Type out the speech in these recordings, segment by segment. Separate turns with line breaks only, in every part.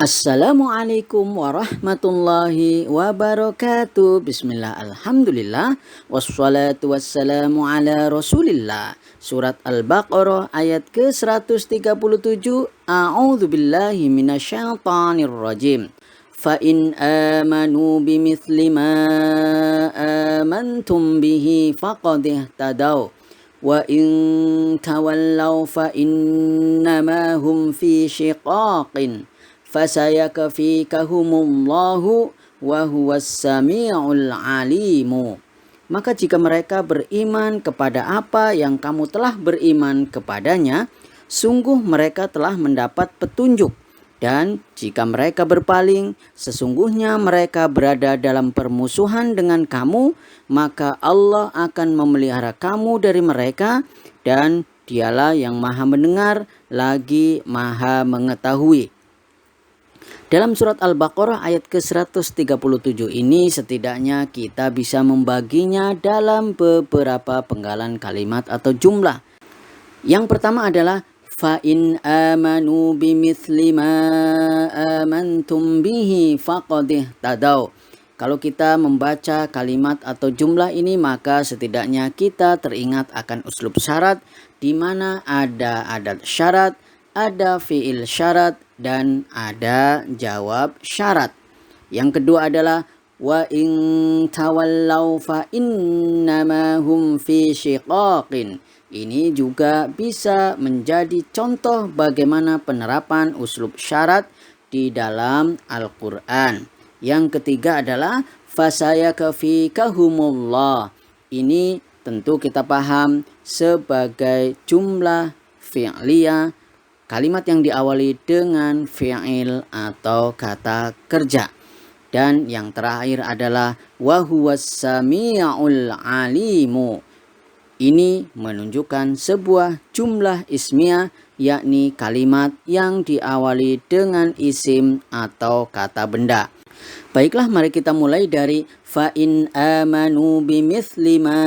Assalamualaikum warahmatullahi wabarakatuh. Bismillah, alhamdulillah, wassalatu wassalamu ala rasulillah. Surat Al-Baqarah ayat ke-137. A'udzu billahi minasyaitonir rajim. Fa in amanu bimithli ma amantum bihi faqad ihtadaw wa in tawallaw fa innama hum fi shiqaqin fasayakfikahumullahu wa huwas sami'ul alimu. Maka jika mereka beriman kepada apa yang kamu telah beriman kepadanya, sungguh mereka telah mendapat petunjuk. Dan jika mereka berpaling, sesungguhnya mereka berada dalam permusuhan dengan kamu, maka Allah akan memelihara kamu dari mereka, dan Dialah yang Maha Mendengar lagi Maha Mengetahui. Dalam surat Al-Baqarah ayat ke-137 ini setidaknya kita bisa membaginya dalam beberapa penggalan kalimat atau jumlah. Yang pertama adalah fa in amanu bimithli ma amantum bihi faqad ihtadaw. Kalau kita membaca kalimat atau jumlah ini, maka setidaknya kita teringat akan uslub syarat, di mana ada adat syarat, ada fiil syarat, dan ada jawab syarat. Yang kedua adalah wa in tawallaw fa innama hum fi shiqaqin. Ini juga bisa menjadi contoh bagaimana penerapan uslub syarat di dalam Al-Qur'an. Yang ketiga adalah fasayakfikahumullah. Ini tentu kita paham sebagai jumlah fi'liyah, kalimat yang diawali dengan fi'il atau kata kerja. Dan yang terakhir adalah wa huwas sami'ul alimu. Ini menunjukkan sebuah jumlah ismiyah, yakni kalimat yang diawali dengan isim atau kata benda. Baiklah, mari kita mulai dari fa in amanu bimithli ma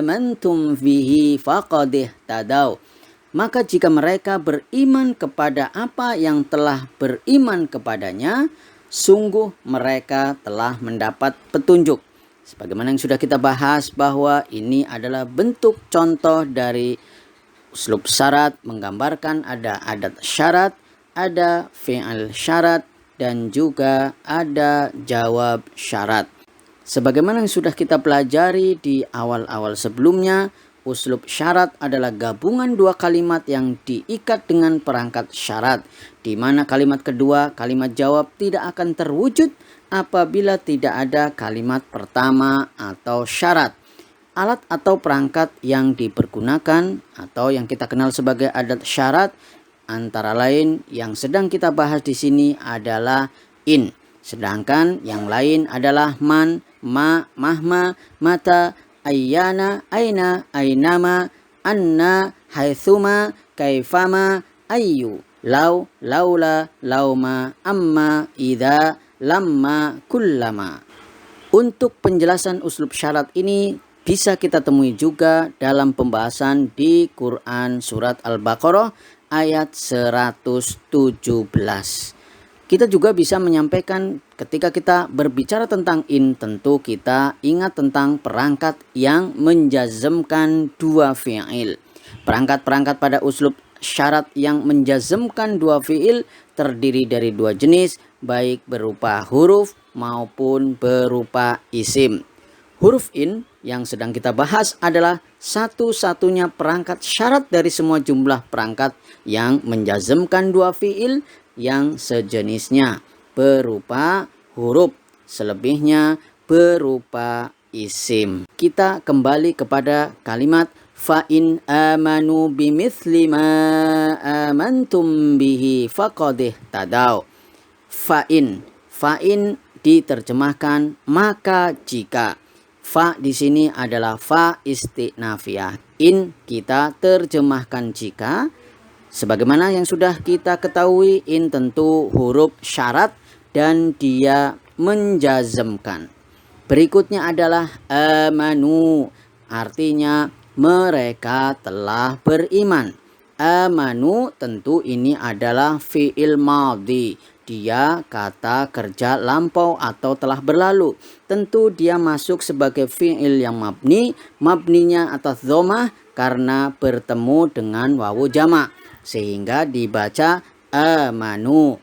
amantum bihi faqad ihtadaw. Maka jika mereka beriman kepada apa yang telah beriman kepadanya, sungguh mereka telah mendapat petunjuk. Sebagaimana yang sudah kita bahas bahwa ini adalah bentuk contoh dari uslub syarat, menggambarkan ada adat syarat, ada fi'il syarat, dan juga ada jawab syarat. Sebagaimana yang sudah kita pelajari di awal-awal sebelumnya, uslub syarat adalah gabungan dua kalimat yang diikat dengan perangkat syarat, di mana kalimat kedua, kalimat jawab, tidak akan terwujud apabila tidak ada kalimat pertama atau syarat. Alat atau perangkat yang dipergunakan atau yang kita kenal sebagai adat syarat antara lain yang sedang kita bahas di sini adalah in, sedangkan yang lain adalah man, ma, mahma, mata, ayyana, aina, ainama, anna, haitsuma, kaifama, ayyu, lau, laula, lauma, amma, idza, lamma, kullama. Untuk penjelasan uslub syarat ini bisa kita temui juga dalam pembahasan di Quran surat Al-Baqarah ayat 117. Kita juga bisa menyampaikan ketika kita berbicara tentang in, tentu kita ingat tentang perangkat yang menjazmkan dua fi'il. Perangkat-perangkat pada uslub syarat yang menjazmkan dua fi'il terdiri dari dua jenis, baik berupa huruf maupun berupa isim. Huruf in yang sedang kita bahas adalah satu-satunya perangkat syarat dari semua jumlah perangkat yang menjazmkan dua fi'il yang sejenisnya berupa huruf, selebihnya berupa isim. Kita kembali kepada kalimat fa in amanu bimithli ma amantum bihi faqad ihtadaw. Fa in diterjemahkan maka jika. Fa di sini adalah fa istinafiyah. In kita terjemahkan jika. Sebagaimana yang sudah kita ketahui, in tentu huruf syarat dan dia menjazmkan. Berikutnya adalah amanu, artinya mereka telah beriman. Amanu tentu ini adalah fi'il madhi dia kata kerja lampau atau telah berlalu. Tentu dia masuk sebagai fi'il yang mabni, mabninya atas dhammah karena bertemu dengan wawu jamak, sehingga dibaca amanu.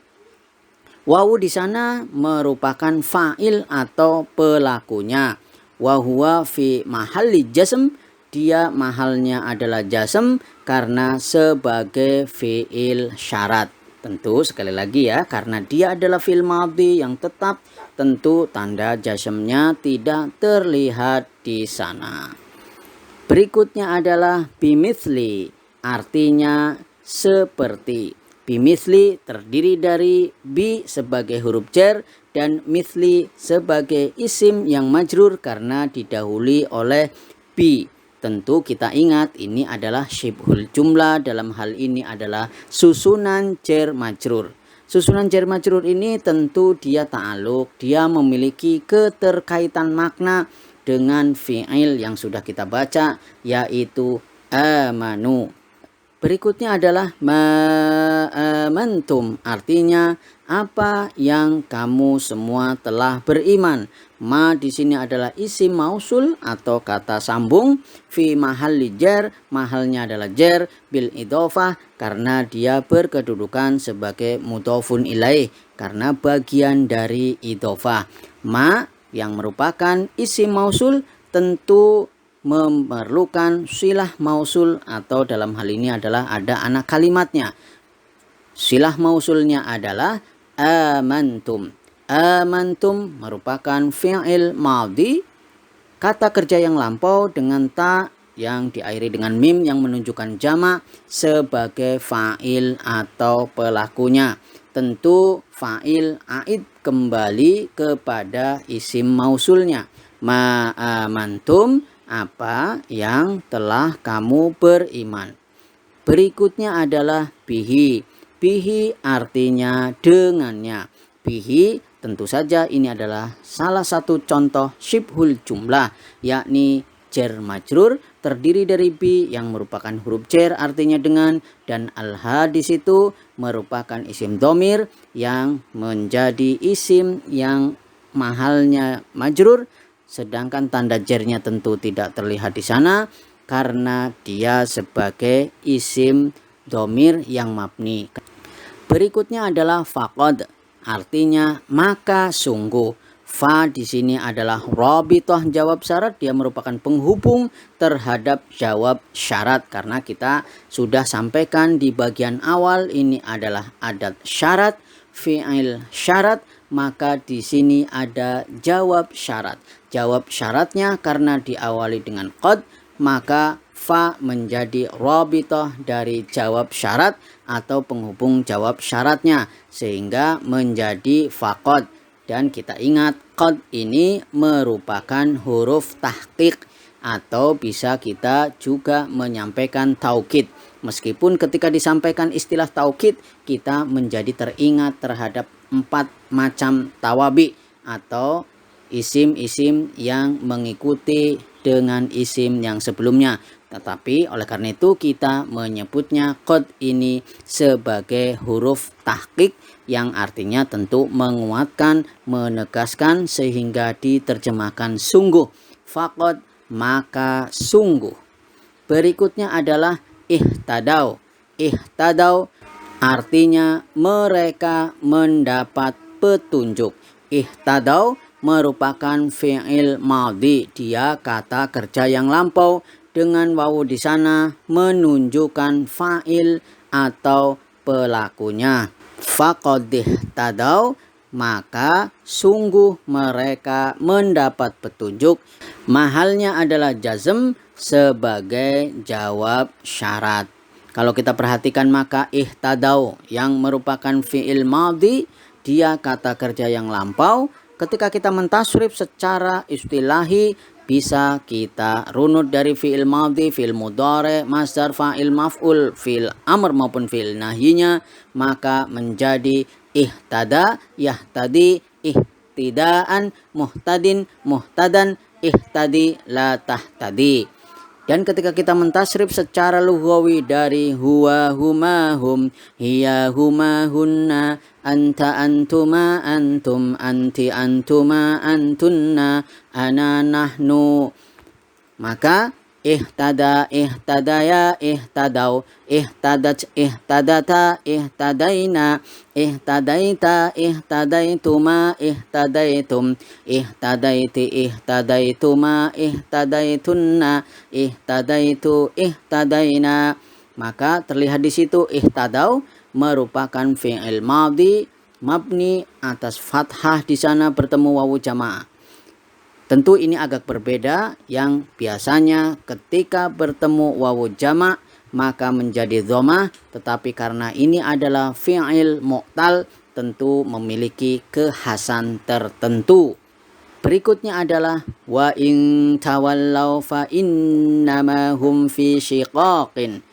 Wawu di sana merupakan fa'il atau pelakunya. Wahuwa fi mahalli jasm, dia mahalnya adalah jasm karena sebagai fi'il syarat. Tentu sekali lagi ya, karena dia adalah fi'il madhi yang tetap, tentu tanda jasmnya tidak terlihat di sana. Berikutnya adalah bimithli, artinya seperti. Bimithli terdiri dari bi sebagai huruf jar dan mithli sebagai isim yang majrur karena didahului oleh bi. Tentu kita ingat ini adalah syibhul jumlah, dalam hal ini adalah susunan jar majrur. Susunan jar majrur ini tentu dia ta'aluk, dia memiliki keterkaitan makna dengan fi'il yang sudah kita baca, yaitu amanu. Berikutnya adalah amantum, artinya apa yang kamu semua telah beriman. Ma di sini adalah isim mausul atau kata sambung, fi mahalli jar, mahalnya adalah jar bil idhofah karena dia berkedudukan sebagai mudhofun ilaih karena bagian dari idhofah. Ma yang merupakan isim mausul tentu memerlukan silah mausul atau dalam hal ini adalah ada anak kalimatnya. Silah mausulnya adalah amantum. Amantum merupakan fi'il madhi, kata kerja yang lampau dengan ta yang diakhiri dengan mim yang menunjukkan jamak sebagai fa'il atau pelakunya. Tentu fa'il aid kembali kepada isim mausulnya. Ma'amantum, apa yang telah kamu beriman. Berikutnya adalah bihi. Bihi artinya dengannya. Bihi tentu saja ini adalah salah satu contoh syibhul jumlah, yakni jar majrur terdiri dari bi yang merupakan huruf jar artinya dengan, dan alha di situ merupakan isim dhamir yang menjadi isim yang mahalnya majrur, sedangkan tanda jarnya tentu tidak terlihat di sana karena dia sebagai isim dhamir yang mabni. Berikutnya adalah faqad, artinya maka sungguh. Fa di sini adalah rabithah jawab syarat, dia merupakan penghubung terhadap jawab syarat karena kita sudah sampaikan di bagian awal ini adalah adat syarat, fi'il syarat, maka di sini ada jawab syarat. Jawab syaratnya karena diawali dengan qad, maka fa menjadi rabithah dari jawab syarat atau penghubung jawab syaratnya sehingga menjadi faqad. Dan kita ingat qad ini merupakan huruf tahqiq atau bisa kita juga menyampaikan taukid. Meskipun ketika disampaikan istilah taukid kita menjadi teringat terhadap 4 macam tawabi atau isim-isim yang mengikuti dengan isim yang sebelumnya. Tetapi oleh karena itu kita menyebutnya qad ini sebagai huruf tahqiq yang artinya tentu menguatkan, menegaskan sehingga diterjemahkan sungguh. Faqad maka sungguh. Berikutnya adalah ihtadau. Ihtadau artinya mereka mendapat petunjuk. Ihtadau merupakan fi'il madhi, dia kata kerja yang lampau dengan wawu di sana menunjukkan fa'il atau pelakunya. Faqad ihtadau maka sungguh mereka mendapat petunjuk. Mahalnya adalah jazm sebagai jawab syarat. Kalau kita perhatikan maka ihtadau yang merupakan fi'il madhi, dia kata kerja yang lampau. Ketika kita mentasrif secara istilahi bisa kita runut dari fi'il madhi, fi'il mudhari, masdar, fa'il, maf'ul, fi'il amr maupun fi'il nahyinya, maka menjadi ihtada, yahtadi, ihtidaan, muhtadin, muhtadan, ihtadi, la tahtadi. Dan ketika kita mentasrif secara lughawi dari huwa, huma, hum, hiya, huma, hunna, anta antuma antum anti antuma antunna ana nahnu. Maka ihtada ihtadaya ihtadau ihtadat ihtadata ihtadaina ihtadaita ihtadaituma ihtadaitum ihtadaiti ihtadaituma ihtadaitunna ihtadaitu ihtadaina. Maka terlihat di situ ihtadau merupakan fi'il madhi mabni atas fathah, di sana bertemu wawu jamaah. Tentu ini agak berbeda, yang biasanya ketika bertemu wawu jamak maka menjadi dhammah, tetapi karena ini adalah fi'il mu'tal tentu memiliki kekhasan tertentu. Berikutnya adalah wa in tawallau fa innama hum fi shiqaqin.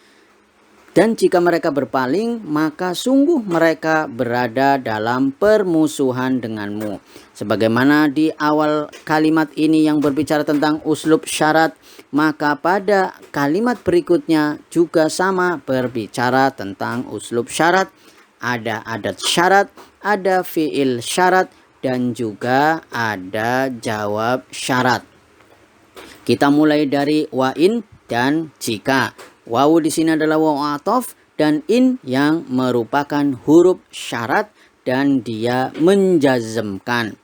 Dan jika mereka berpaling, maka sungguh mereka berada dalam permusuhan denganmu. Sebagaimana di awal kalimat ini yang berbicara tentang uslub syarat, maka pada kalimat berikutnya juga sama berbicara tentang uslub syarat. Ada adat syarat, ada fi'il syarat, dan juga ada jawab syarat. Kita mulai dari wa in dan jika. Wawu di sini adalah wawu ataf dan in yang merupakan huruf syarat dan dia menjazmkan.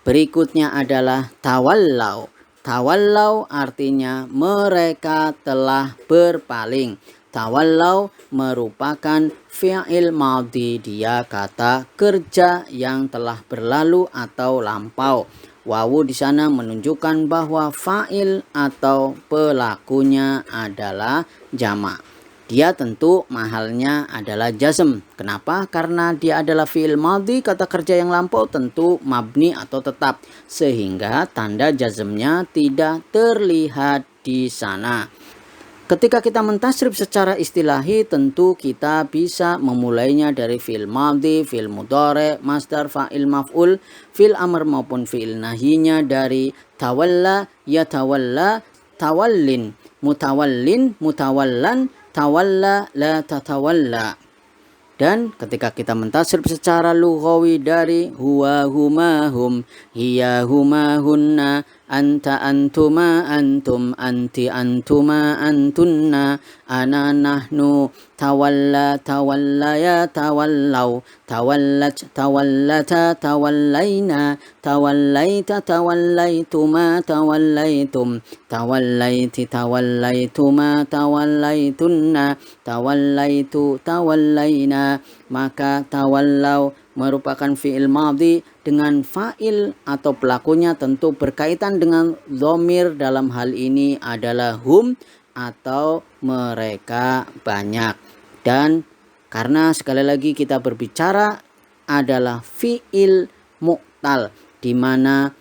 Berikutnya adalah tawallau. Tawallau artinya mereka telah berpaling. Tawallau merupakan fi'il madhi, dia kata kerja yang telah berlalu atau lampau. Wawu di sana menunjukkan bahwa fa'il atau pelakunya adalah jamak. Dia tentu mahalnya adalah jazm. Kenapa? Karena dia adalah fi'il madhi, kata kerja yang lampau, tentu mabni atau tetap, sehingga tanda jazmnya tidak terlihat di sana. Ketika kita mentasrif secara istilahi, tentu kita bisa memulainya dari fi'il madhi, fi'il mudhari, masdar, fa'il maf'ul, fi'il amr maupun fi'il nahinya dari tawalla, yatawalla, tawallin, mutawallin, mutawallan, tawalla, la tatawalla. Dan ketika kita mentasrif secara lughawi dari huwa huma hum, hiya huma hunna, anta antuma antum, anti antuma antunna, ana nahnu, tawalla tawallaya tawallau, tawallat tawallata tawallaina, tawallaita tawallaituma tawallaitum, tawallaiti tawallaituma tawallaitunna, tawallaitu tawallaina. Maka tawallau merupakan fi'il madhi dengan fa'il atau pelakunya tentu berkaitan dengan dhamir, dalam hal ini adalah hum atau mereka banyak. Dan karena sekali lagi kita berbicara adalah fi'il mu'tal, di mana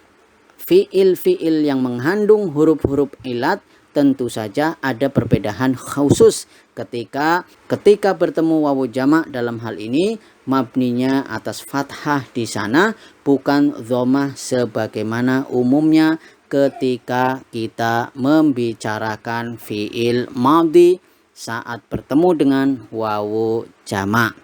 fi'il-fi'il yang mengandung huruf-huruf ilat tentu saja ada perbedaan khusus ketika bertemu wawu jamak. Dalam hal ini mabninya atas fathah di sana, bukan dhammah sebagaimana umumnya ketika kita membicarakan fi'il madhi saat bertemu dengan wawu jamak.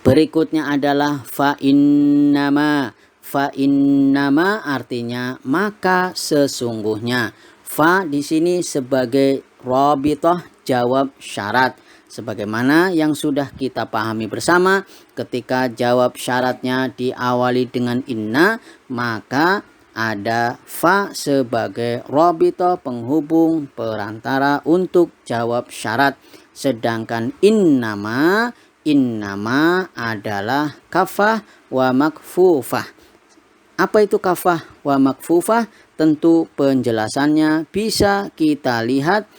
Berikutnya adalah fa innama. Fa innama artinya maka sesungguhnya. Fa di sini sebagai rabithah jawab syarat. Sebagaimana yang sudah kita pahami bersama, ketika jawab syaratnya diawali dengan inna, maka ada fa sebagai rabithah penghubung perantara untuk jawab syarat. Sedangkan innama adalah kafah wa makfufah. Apa itu kafah wa makfufah? Tentu penjelasannya bisa kita lihat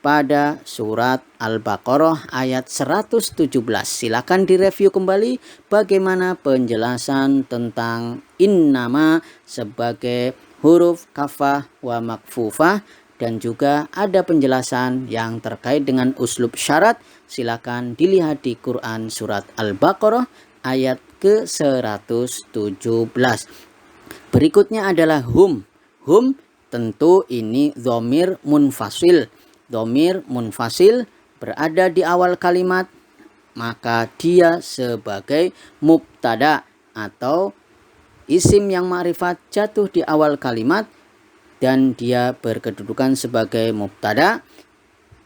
pada surat Al-Baqarah ayat 117. Silakan direview kembali bagaimana penjelasan tentang innama sebagai huruf kafah wa makfufah, dan juga ada penjelasan yang terkait dengan uslub syarat. Silakan dilihat di Quran surat Al-Baqarah ayat ke-117. Berikutnya adalah hum. Hum tentu ini dhamir munfasil. Dhamir munfasil berada di awal kalimat, maka dia sebagai mubtada atau isim yang ma'rifat jatuh di awal kalimat dan dia berkedudukan sebagai mubtada.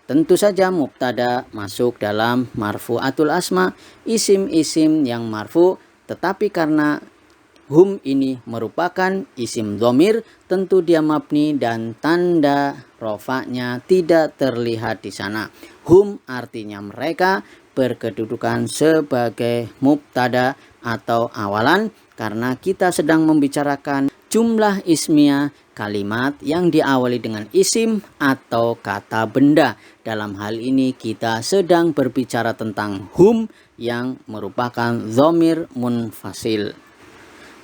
Tentu saja mubtada masuk dalam marfu'atul asma, isim-isim yang marfu, tetapi karena hum ini merupakan isim dhamir, tentu dia mabni dan tanda rofaknya tidak terlihat di sana. Hum artinya mereka, berkedudukan sebagai mubtada atau awalan karena kita sedang membicarakan jumlah ismiyah kalimat yang diawali dengan isim atau kata benda. Dalam hal ini kita sedang berbicara tentang hum yang merupakan dhamir munfasil.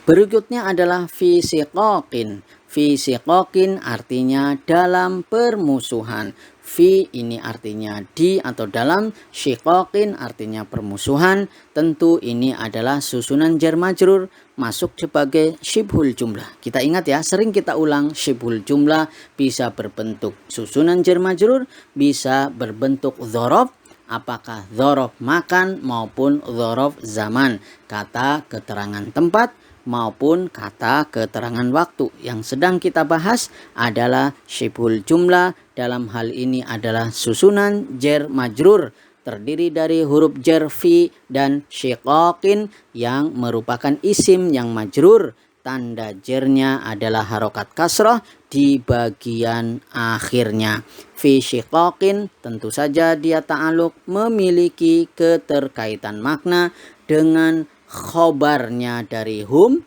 Berikutnya adalah fi siqaqin. Fi siqaqin artinya dalam permusuhan. Fi ini artinya di atau dalam, siqaqin artinya permusuhan. Tentu ini adalah susunan jar majrur masuk sebagai syibhul jumlah. Kita ingat ya, sering kita ulang, syibhul jumlah bisa berbentuk susunan jar majrur, bisa berbentuk dzaraf. Apakah dzaraf makan maupun dzaraf zaman, kata keterangan tempat maupun kata keterangan waktu. Yang sedang kita bahas adalah syibhul jumlah. Dalam hal ini adalah susunan jar majrur terdiri dari huruf jar fi dan syiqaqin yang merupakan isim yang majrur. Tanda jarnya adalah harokat kasrah di bagian akhirnya. Fi syiqaqin tentu saja dia ta'aluk memiliki keterkaitan makna dengan khobarnya dari hum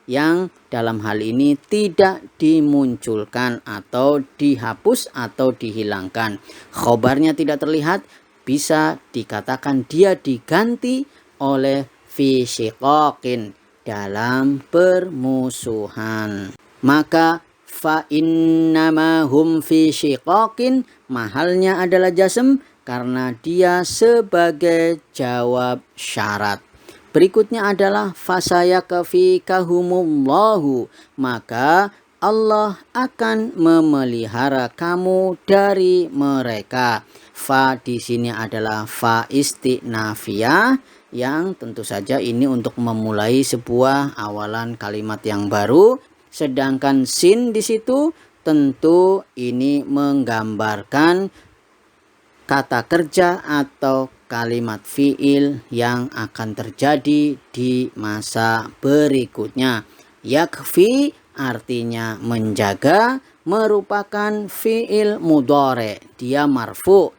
yang dalam hal ini tidak dimunculkan atau dihapus atau dihilangkan. Khobarnya tidak terlihat, bisa dikatakan dia diganti oleh fi syiqaqin dalam permusuhan. Maka fa innama hum fi syiqaqin mahalnya adalah jazm karena dia sebagai jawab syarat. Berikutnya adalah fasayakfikahumullahu, maka Allah akan memelihara kamu dari mereka. Fa di sini adalah fa isti'nafiyah yang tentu saja ini untuk memulai sebuah awalan kalimat yang baru. Sedangkan sin di situ tentu ini menggambarkan kata kerja atau kalimat fiil yang akan terjadi di masa berikutnya. Yakfi artinya menjaga, merupakan fiil mudhari, dia marfu.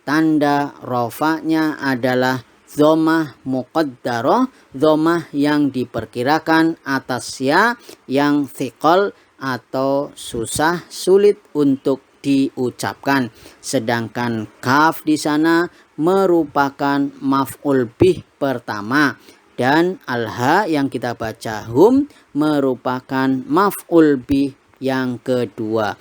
Tanda rofaknya adalah dhammah muqaddarah, dhammah yang diperkirakan atas ya yang thiqal atau susah sulit untuk diucapkan. Sedangkan kaf di sana merupakan maf'ul bih pertama dan alha yang kita baca hum merupakan maf'ul bih yang kedua.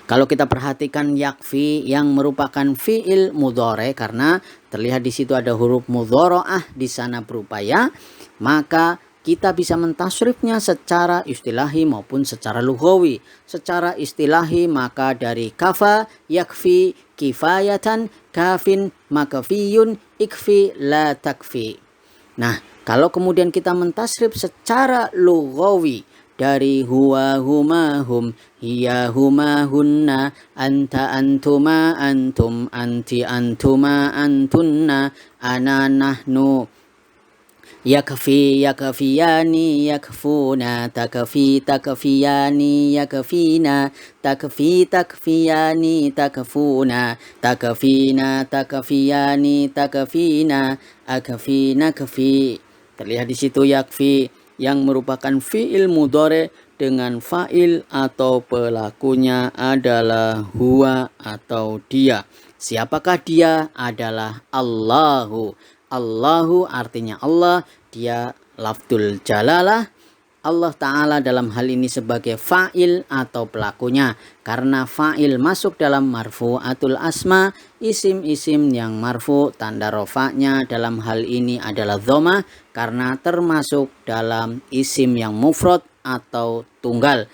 Kalau kita perhatikan yakfi yang merupakan fiil mudhari karena terlihat di situ ada huruf mudharaah di sana berupa ya, maka kita bisa mentasrifnya secara istilahi maupun secara lughawi. Secara istilahi maka dari kafa yakfi kifayatan, kafin makafiyun, ikfi la takfi. Nah, kalau kemudian kita mentasrif secara lughawi dari huwa huma hum, hiya huma hunna, anta antuma antum, anti antuma antunna, ana nahnu, yakfi yakfiyani yakfuna, takfi takfiyani yakfina, takfi takfiyani takfuna, takfina takfiyani takfina, akfi nakfi. Terlihat di situ yakfi yang merupakan fiil mudhari dengan fa'il atau pelakunya adalah huwa atau dia. Siapakah dia? Adalah Allahu. Allahu artinya Allah, dia lafdzul jalalah. Allah Ta'ala dalam hal ini sebagai fa'il atau pelakunya. Karena fa'il masuk dalam marfu'atul asma, isim-isim yang marfu tanda rofaknya dalam hal ini adalah dhammah karena termasuk dalam isim yang mufrad atau tunggal.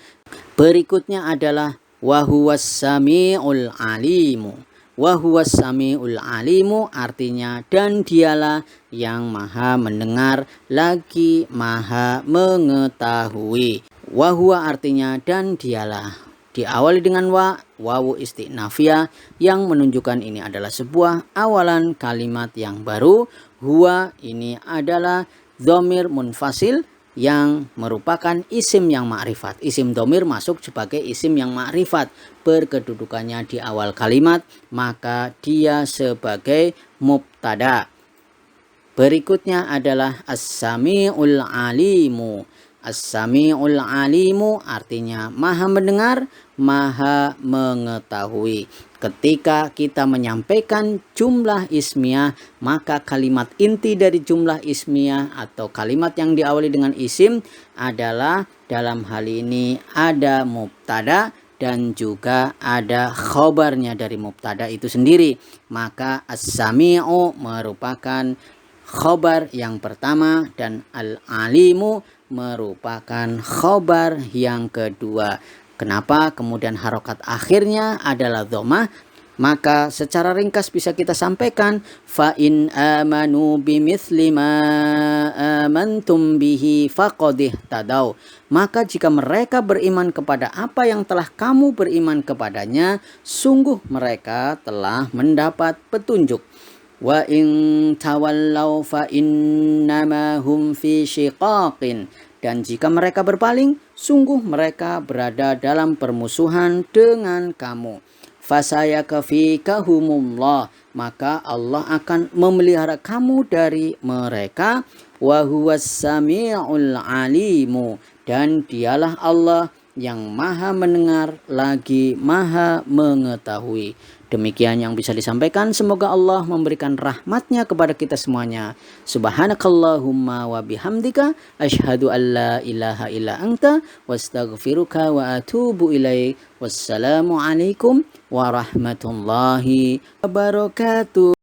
Berikutnya adalah wahuwas sami'ul alimu. Wa huwas samiul alimu artinya dan dialah yang maha mendengar lagi maha mengetahui. Wa huwa artinya dan dialah. Diawali dengan wawu istinafiyah yang menunjukkan ini adalah sebuah awalan kalimat yang baru. Huwa ini adalah dhamir munfasil yang merupakan isim yang ma'rifat. Isim dhamir masuk sebagai isim yang ma'rifat, berkedudukannya di awal kalimat, maka dia sebagai mubtada. Berikutnya adalah as-sami'ul alimu. As-sami'ul alimu artinya maha mendengar, maha mengetahui. Ketika kita menyampaikan jumlah ismiyah, maka kalimat inti dari jumlah ismiyah atau kalimat yang diawali dengan isim adalah dalam hal ini ada mubtada dan juga ada khobarnya dari mubtada itu sendiri. Maka as-sami'u merupakan khobar yang pertama dan al-alimu merupakan khobar yang kedua. Kenapa kemudian harokat akhirnya adalah dhammah? Maka secara ringkas bisa kita sampaikan fa in amanu bimithli ma amantum bihi faqad ihtadaw. Maka jika mereka beriman kepada apa yang telah kamu beriman kepadanya, sungguh mereka telah mendapat petunjuk. Wa in tawallaw fa innama hum fi shiqaqin. Dan jika mereka berpaling, sungguh mereka berada dalam permusuhan dengan kamu. Fasayakfikahumullah, maka Allah akan memelihara kamu dari mereka. Wa huwas sami'ul alimu, dan dialah Allah yang maha mendengar lagi maha mengetahui. Demikian yang bisa disampaikan. Semoga Allah memberikan rahmatnya kepada kita semuanya. Subhanakallahumma wa bihamdika asyhadu an la ilaha illa anta wastaghfiruka wa atubu ilaik. Wassalamualaikum warahmatullahi wabarakatuh.